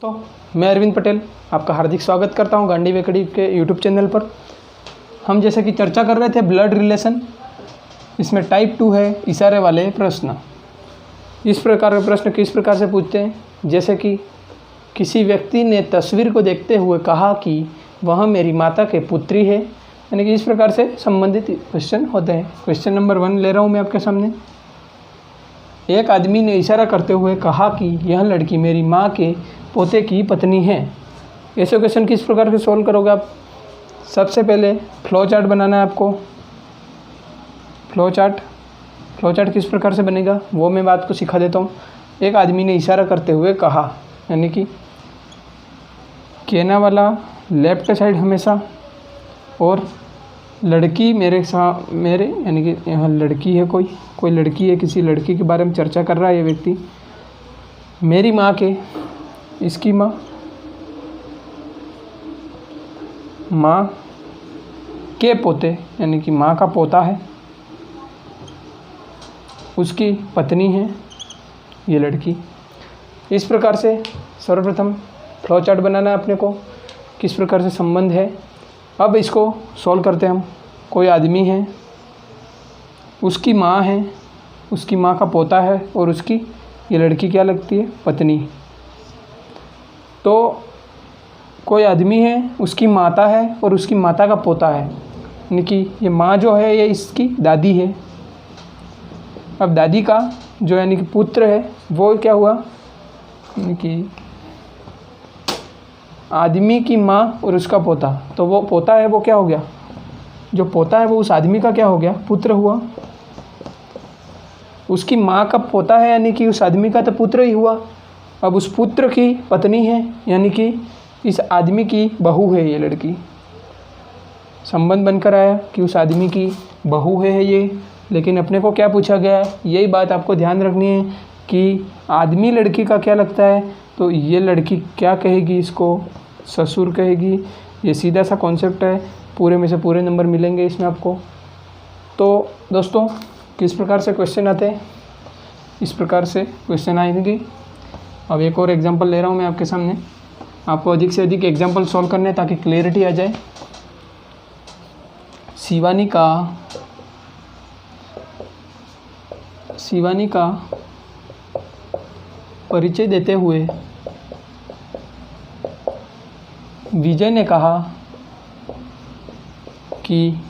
तो मैं अरविंद पटेल आपका हार्दिक स्वागत करता हूं गांडी वेकड़ी के यूट्यूब चैनल पर। हम जैसे कि चर्चा कर रहे थे ब्लड रिलेशन, इसमें टाइप 2 है इशारे वाले प्रश्न। इस प्रकार के प्रश्न किस प्रकार से पूछते हैं, जैसे कि किसी व्यक्ति ने तस्वीर को देखते हुए कहा कि वह मेरी माता के पुत्री है, यानी कि इस प्रकार से संबंधित क्वेश्चन होते हैं। क्वेश्चन नंबर 1 ले रहा हूँ मैं आपके सामने। एक आदमी ने इशारा करते हुए कहा कि यह लड़की मेरी माँ के पोते की पत्नी है। ऐसे क्वेश्चन किस प्रकार से सॉल्व करोगे आप? सबसे पहले फ्लो चार्ट बनाना है आपको। फ्लो चार्ट किस प्रकार से बनेगा वो मैं बात को सिखा देता हूँ। एक आदमी ने इशारा करते हुए कहा, यानी कि कहना वाला लेफ्ट साइड हमेशा, और लड़की मेरे यानी कि यहाँ लड़की है, कोई लड़की है, किसी लड़की के बारे में चर्चा कर रहा है ये व्यक्ति। मेरी माँ के, इसकी माँ के पोते, यानी कि माँ का पोता है, उसकी पत्नी है ये लड़की। इस प्रकार से सर्वप्रथम फ्लो चार्ट बनाना है अपने को, किस प्रकार से संबंध है। अब इसको सॉल्व करते हैं हम। कोई आदमी है, उसकी माँ है, उसकी माँ का पोता है, और उसकी ये लड़की क्या लगती है? पत्नी। तो कोई आदमी है, उसकी माता है और उसकी माता का पोता है, यानी कि ये माँ जो है ये इसकी दादी है। अब दादी का जो यानी कि पुत्र है वो क्या हुआ, यानी कि आदमी की माँ और उसका पोता। तो वो पोता है वो क्या हो गया, जो पोता है वो उस आदमी का क्या हो गया? पुत्र हुआ। उसकी माँ का पोता है, यानी कि उस आदमी का तो पुत्र ही हुआ। अब उस पुत्र की पत्नी है, यानी कि इस आदमी की बहू है ये लड़की। संबंध बनकर आया कि उस आदमी की बहू है ये, लेकिन अपने को क्या पूछा गया है, यही बात आपको ध्यान रखनी है कि आदमी लड़की का क्या लगता है, तो ये लड़की क्या कहेगी, इसको ससुर कहेगी। ये सीधा सा कॉन्सेप्ट है, पूरे में से पूरे नंबर मिलेंगे इसमें आपको। तो दोस्तों किस प्रकार से क्वेश्चन आते हैं, इस प्रकार से क्वेश्चन आएंगे। अब एक और एग्जांपल ले रहा हूँ मैं आपके सामने। आपको अधिक से अधिक एग्जांपल सॉल्व करने हैं ताकि क्लियरिटी आ जाए। शिवानी का परिचय देते हुए विजय ने कहा कि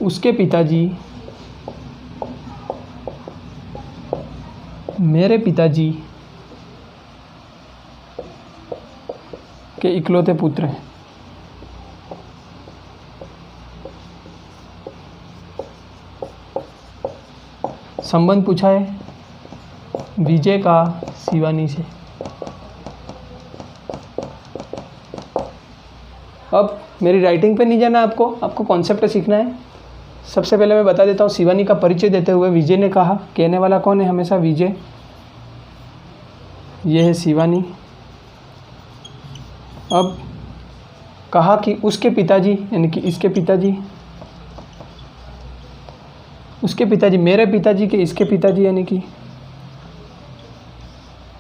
उसके पिताजी मेरे पिताजी के इकलौते पुत्र हैं। संबंध पूछा है विजय का शिवानी से। अब मेरी राइटिंग पे नहीं जाना, आपको कॉन्सेप्ट सीखना है। सबसे पहले मैं बता देता हूँ, शिवानी का परिचय देते हुए विजय ने कहा। कहने वाला कौन है? हमेशा विजय। यह है शिवानी। अब कहा कि उसके पिताजी, यानी कि इसके पिताजी, उसके पिताजी मेरे पिताजी के, इसके पिताजी यानी कि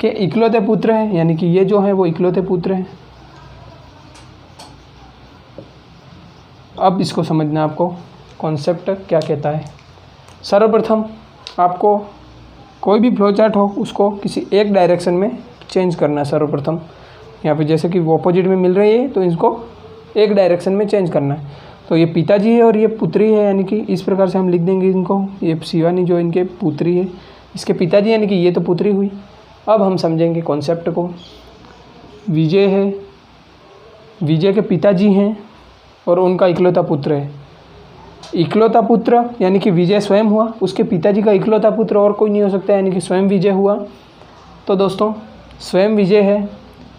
के इकलौते पुत्र हैं, यानी कि ये जो है वो इकलौते पुत्र हैं। अब इसको समझना है आपको, कॉन्सेप्ट क्या कहता है। सर्वप्रथम आपको कोई भी फ्लो चार्ट हो उसको किसी एक डायरेक्शन में चेंज करना है। सर्वप्रथम यहाँ पे जैसे कि वो अपोजिट में मिल रही है, तो इसको एक डायरेक्शन में चेंज करना है। तो ये पिताजी है और ये पुत्री है, यानी कि इस प्रकार से हम लिख देंगे इनको। ये शिवानी जो इनके पुत्री है, इसके पिताजी, यानी कि ये तो पुत्री हुई। अब हम समझेंगे कॉन्सेप्ट को। विजय है, विजय के पिताजी हैं और उनका इकलौता पुत्र है। इकलौता पुत्र यानी कि विजय स्वयं हुआ, उसके पिताजी का इकलौता पुत्र और कोई नहीं हो सकता, यानी कि स्वयं विजय हुआ। तो दोस्तों स्वयं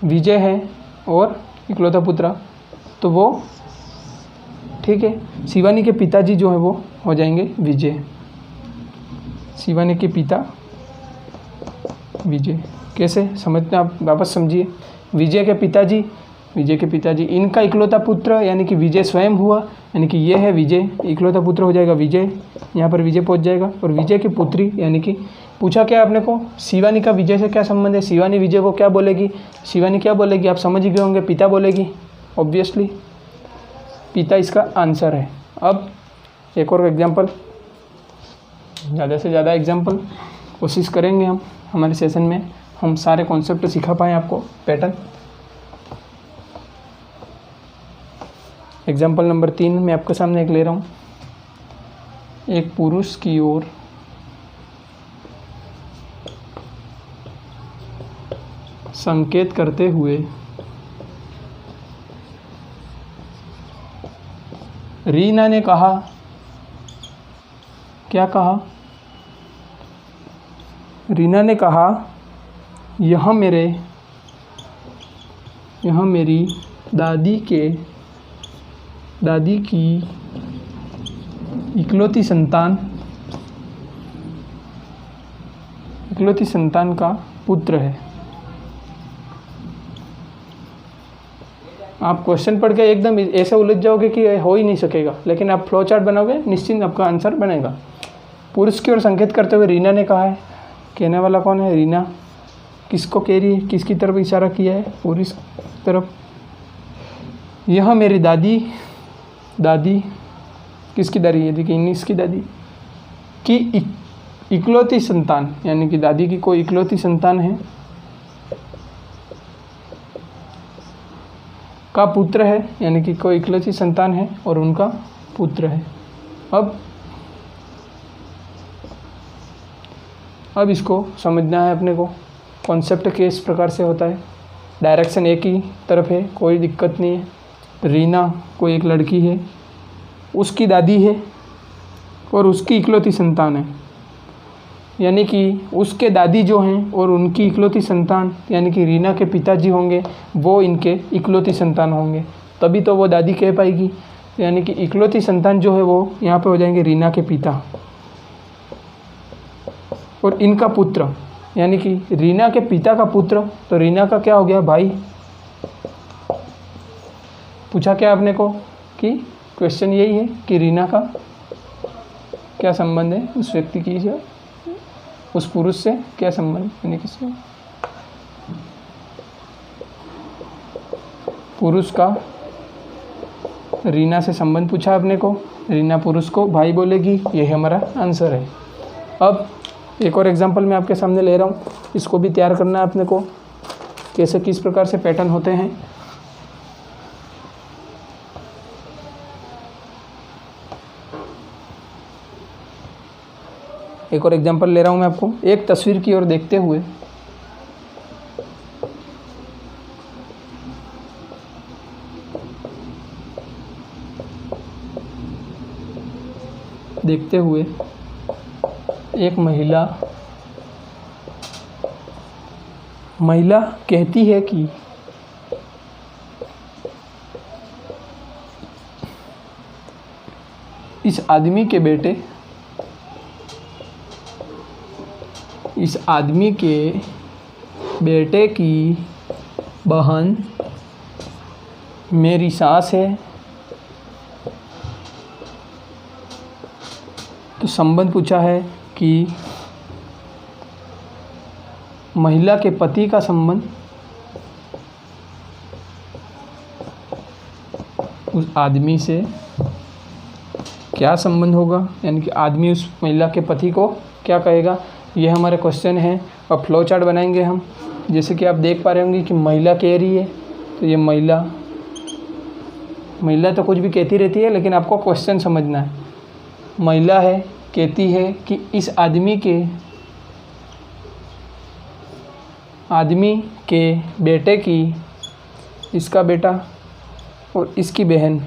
विजय है और इकलौता पुत्र, तो वो ठीक है। शिवानी के पिताजी जो है वो हो जाएंगे विजय। शिवानी के पिता विजय। कैसे समझना आप वापस समझिए। विजय के पिताजी इनका इकलौता पुत्र, यानी कि विजय स्वयं हुआ, यानी कि ये है विजय, इकलौता पुत्र हो जाएगा विजय। यहाँ पर विजय पहुँच जाएगा। और विजय की पुत्री यानी कि पूछा क्या आपने को, शिवानी का विजय से क्या संबंध है, शिवानी विजय को क्या बोलेगी, शिवानी क्या बोलेगी, आप समझ ही गए होंगे, पिता बोलेगी, ऑब्वियसली पिता इसका आंसर है। अब एक और एग्जाम्पल, ज़्यादा से ज़्यादा एग्जाम्पल कोशिश करेंगे हम हमारे सेशन में, हम सारे कॉन्सेप्ट सिखा पाएँ आपको, पैटर्न। एग्जाम्पल नंबर 3 मैं आपके सामने एक ले रहा हूँ। एक पुरुष की ओर संकेत करते हुए रीना ने कहा, क्या कहा, रीना ने कहा यह मेरी दादी की इकलौती संतान का पुत्र है। आप क्वेश्चन पढ़ के एकदम ऐसे उलझ जाओगे कि हो ही नहीं सकेगा, लेकिन आप फ्लो चार्ट बनाओगे निश्चिंत आपका आंसर बनेगा। पुरुष की ओर संकेत करते हुए रीना ने कहा है, कहने वाला कौन है, रीना। किसको कह रही है, किसकी तरफ इशारा किया है, पुरुष तरफ। यह मेरी दादी किसकी दादी है, देखिए इन्नीस की दादी की इकलौती संतान, यानी कि दादी की कोई इकलौती संतान है, का पुत्र है, यानी कि कोई इकलौती संतान है और उनका पुत्र है। अब इसको समझना है अपने को, कॉन्सेप्ट किस प्रकार से होता है। डायरेक्शन एक ही तरफ है, कोई दिक्कत नहीं है। रीना कोई एक लड़की है, उसकी दादी है और उसकी इकलौती संतान है, यानी कि उसके दादी जो हैं और उनकी इकलौती संतान यानी कि रीना के पिताजी होंगे, वो इनके इकलौती संतान होंगे, तभी तो वो दादी कह पाएगी। यानी कि इकलौती संतान जो है वो यहाँ पे हो जाएंगे रीना के पिता, और इनका पुत्र यानी कि रीना के पिता का पुत्र, तो रीना का क्या हो गया, भाई। पूछा क्या आपने को कि क्वेश्चन यही है कि रीना का क्या संबंध है उस व्यक्ति की से, उस पुरुष से क्या संबंध, यानी किससे, पुरुष का रीना से संबंध पूछा आपने को, रीना पुरुष को भाई बोलेगी, यही हमारा आंसर है। अब एक और एग्जांपल मैं आपके सामने ले रहा हूँ, इसको भी तैयार करना है आपने को, कैसे किस प्रकार से पैटर्न होते हैं। एक और एग्जांपल ले रहा हूँ मैं आपको। एक तस्वीर की ओर देखते हुए एक महिला कहती है कि इस आदमी के बेटे की बहन मेरी सास है। तो संबंध पूछा है कि महिला के पति का संबंध उस आदमी से क्या संबंध होगा, यानी कि आदमी उस महिला के पति को क्या कहेगा, ये हमारे क्वेश्चन है। और फ्लो चार्ट बनाएंगे हम, जैसे कि आप देख पा रहे होंगे कि महिला कह रही है, तो ये महिला तो कुछ भी कहती रहती है, लेकिन आपको क्वेश्चन समझना है। महिला है, कहती है कि इस आदमी के बेटे की, इसका बेटा और इसकी बहन,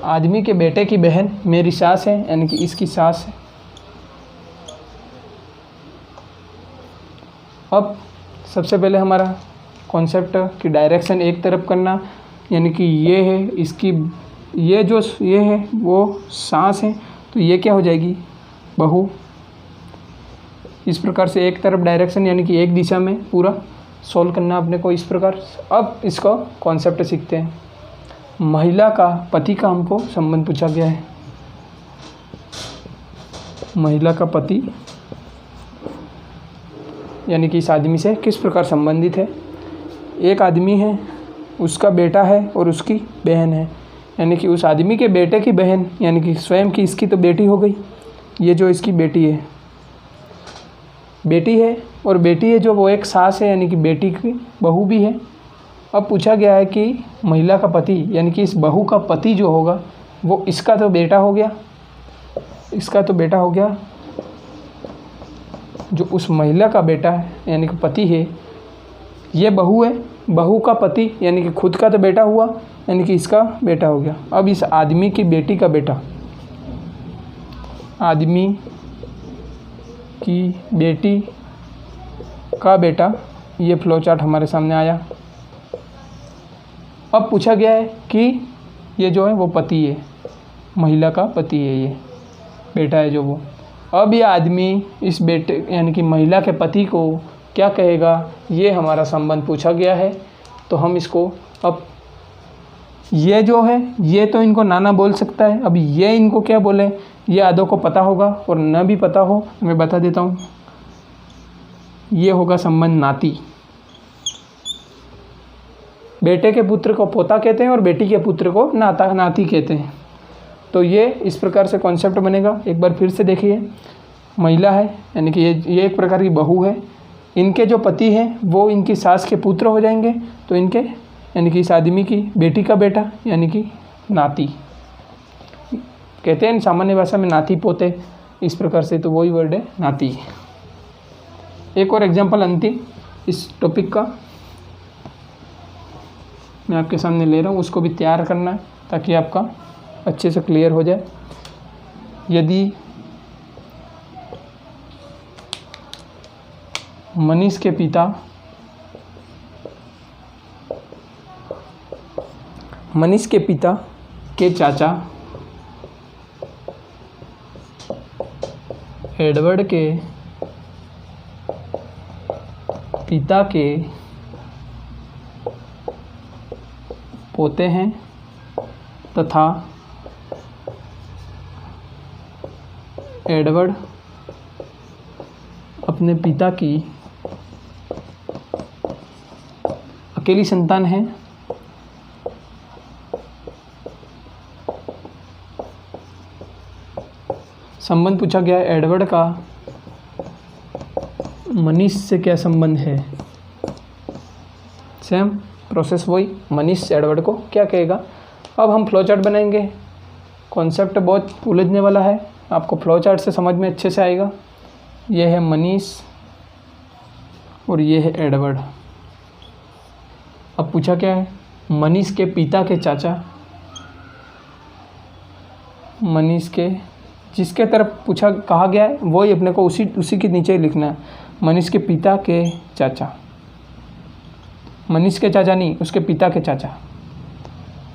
आदमी के बेटे की बहन मेरी सास है, यानी कि इसकी सास है। अब सबसे पहले हमारा कॉन्सेप्ट की डायरेक्शन एक तरफ करना, यानी कि ये है इसकी, ये है वो सास है, तो ये क्या हो जाएगी, बहू। इस प्रकार से एक तरफ डायरेक्शन यानी कि एक दिशा में पूरा सॉल्व करना अपने को इस प्रकार। अब इसको कॉन्सेप्ट सीखते हैं। महिला का पति का हमको संबंध पूछा गया है। महिला का पति यानी कि इस आदमी से किस प्रकार संबंधित है। एक आदमी है, उसका बेटा है और उसकी बहन है, यानी कि उस आदमी के बेटे की बहन यानी कि स्वयं की इसकी तो बेटी हो गई। ये जो इसकी बेटी है और बेटी है जो वो एक सास है यानी कि बेटी की बहू भी है। अब पूछा गया है कि महिला का पति यानी कि इस बहू का पति जो होगा वो इसका तो बेटा हो गया, जो उस महिला का बेटा है यानी कि पति है, ये बहू है, बहू का पति यानी कि खुद का तो बेटा हुआ यानी कि इसका बेटा हो गया। अब इस आदमी की बेटी का बेटा, आदमी की बेटी का बेटा, ये फ्लो चार्ट हमारे सामने आया। अब पूछा गया है कि ये जो है वो पति है, महिला का पति है, ये बेटा है जो वो। अब ये आदमी इस बेटे यानी कि महिला के पति को क्या कहेगा, ये हमारा संबंध पूछा गया है। तो हम इसको, अब ये जो है ये तो इनको नाना बोल सकता है, अब ये इनको क्या बोले ये आदों को पता होगा और न भी पता हो मैं बता देता हूँ। ये होगा संबंध नाती। बेटे के पुत्र को पोता कहते हैं और बेटी के पुत्र को नाती कहते हैं। तो ये इस प्रकार से कॉन्सेप्ट बनेगा। एक बार फिर से देखिए, महिला है यानी कि ये एक प्रकार की बहू है, इनके जो पति हैं वो इनकी सास के पुत्र हो जाएंगे, तो इनके यानी कि इस आदमी की बेटी का बेटा यानी कि नाती कहते हैं सामान्य भाषा में, नाती पोते इस प्रकार से, तो वही वर्ड है नाती। एक और एग्जांपल अंतिम इस टॉपिक का मैं आपके सामने ले रहा हूँ, उसको भी तैयार करना है ताकि आपका अच्छे से क्लियर हो जाए। यदि मनीष के पिता के चाचा एडवर्ड के पिता के पोते हैं तथा एडवर्ड अपने पिता की अकेली संतान है, संबंध पूछा गया है एडवर्ड का मनीष से क्या संबंध है। सेम प्रोसेस वही, मनीष एडवर्ड को क्या कहेगा। अब हम फ्लो चार्ट बनाएंगे। कॉन्सेप्ट बहुत उलझने वाला है, आपको फ्लो चार्ट से समझ में अच्छे से आएगा। ये है मनीष और ये है एडवर्ड। अब पूछा क्या है, मनीष के पिता के चाचा, मनीष के जिसके तरफ पूछा कहा गया है वही अपने को उसी के नीचे ही लिखना है। मनीष के पिता के चाचा, मनीष के चाचा नहीं, उसके पिता के चाचा,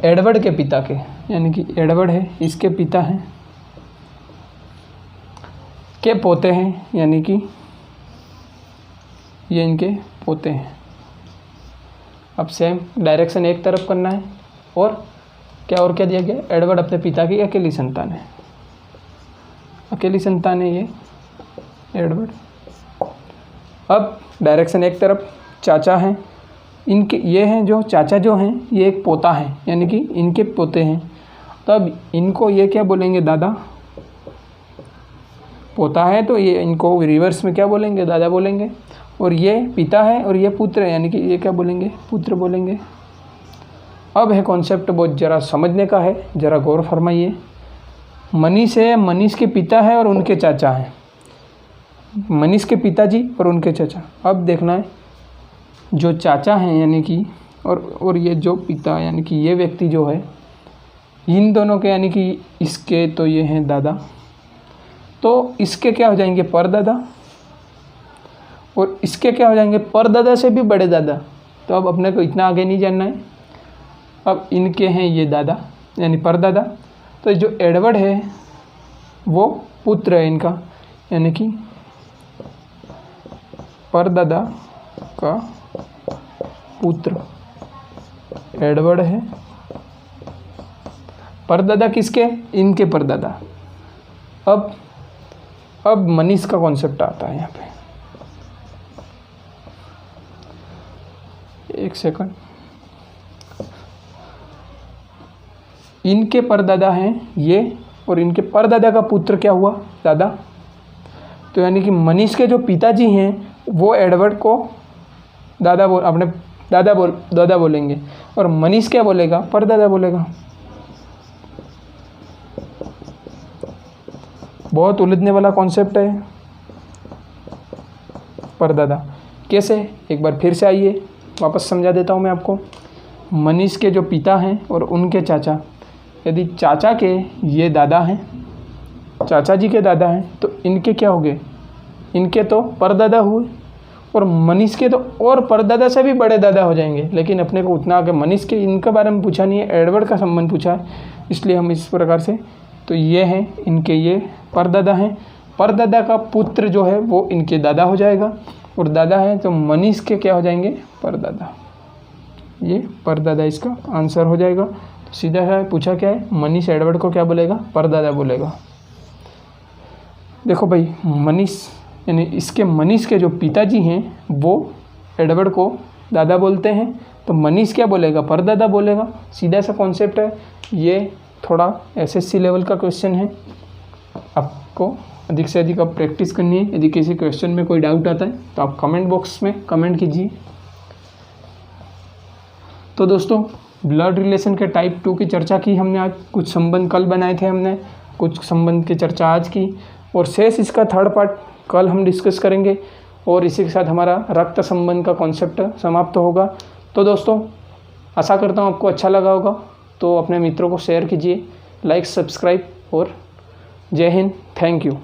एडवर्ड के पिता के यानी कि एडवर्ड है इसके पिता हैं, के पोते हैं यानी कि ये इनके पोते हैं। अब सेम डायरेक्शन एक तरफ करना है और क्या दिया गया, एडवर्ड अपने पिता की अकेली संतान है, अकेली संतान है ये एडवर्ड। अब डायरेक्शन एक तरफ चाचा हैं, इनके ये हैं जो चाचा जो हैं ये एक पोता है यानी कि इनके पोते हैं, तब इनको ये क्या बोलेंगे, दादा। पोता है तो ये इनको रिवर्स में क्या बोलेंगे, दादा बोलेंगे। और ये पिता है और ये पुत्र है यानी कि ये क्या बोलेंगे, पुत्र बोलेंगे। अब है कॉन्सेप्ट बहुत ज़रा समझने का है, ज़रा गौर फरमाइए। मनीष है, मनीष के पिता है और उनके चाचा हैं, मनीष के पिताजी और उनके चाचा। अब देखना है जो चाचा हैं यानी कि और ये जो पिता यानी कि ये व्यक्ति जो है, इन दोनों के यानी कि इसके तो ये हैं दादा, तो इसके क्या हो जाएंगे, परदादा, और इसके क्या हो जाएंगे, परदादा से भी बड़े दादा। तो अब अपने को इतना आगे नहीं जानना है। अब इनके हैं ये दादा यानी परदादा, तो जो एडवर्ड है वो पुत्र है इनका यानी कि परदादा का पुत्र एडवर्ड है। परदादा किसके, इनके परदादा। अब अब मनीष का कॉन्सेप्ट आता है यहाँ पे। एक सेकंड, इनके परदादा हैं ये, और इनके परदादा का पुत्र क्या हुआ, दादा। तो यानी कि मनीष के जो पिताजी हैं वो एडवर्ड को अपने दादा बोलेंगे, और मनीष क्या बोलेगा, परदादा बोलेगा। बहुत उलझने वाला कॉन्सेप्ट है परदादा। कैसे, एक बार फिर से आइए वापस समझा देता हूँ मैं आपको। मनीष के जो पिता हैं और उनके चाचा, यदि चाचा के ये दादा हैं, चाचा जी के दादा हैं, तो इनके क्या हो गए, इनके तो परदादा हुए, और मनीष के तो और परदादा से भी बड़े दादा हो जाएंगे। लेकिन अपने को उतना आगे मनीष के इनके बारे में पूछा नहीं है, एडवर्ड का संबंध पूछा है, इसलिए हम इस प्रकार से, तो ये हैं इनके, ये परदादा हैं। परदादा का पुत्र जो है वो इनके दादा हो जाएगा, और दादा हैं तो मनीष के क्या हो जाएंगे, परदादा। ये परदादा इसका आंसर हो जाएगा। तो सीधा सा पूछा क्या है, मनीष एडवर्ड को क्या बोलेगा, परदादा बोलेगा। देखो भाई, मनीष यानी इसके मनीष के जो पिताजी हैं वो एडवर्ड को दादा बोलते हैं, तो मनीष क्या बोलेगा, परदादा बोलेगा। सीधा सा कॉन्सेप्ट है। ये थोड़ा एसएससी लेवल का क्वेश्चन है, आपको अधिक से अधिक अब प्रैक्टिस करनी है। यदि किसी क्वेश्चन में कोई डाउट आता है तो आप कमेंट बॉक्स में कमेंट कीजिए। तो दोस्तों, ब्लड रिलेशन के टाइप 2 की चर्चा की हमने आज। कुछ संबंध कल बनाए थे हमने, कुछ संबंध की चर्चा आज की, और शेष इसका थर्ड पार्ट कल हम डिस्कस करेंगे। और इसी के साथ हमारा रक्त संबंध का कॉन्सेप्ट समाप्त होगा। तो दोस्तों, आशा करता हूँ आपको अच्छा लगा होगा। तो अपने मित्रों को शेयर कीजिए, लाइक, सब्सक्राइब, और जय हिंद, थैंक यू।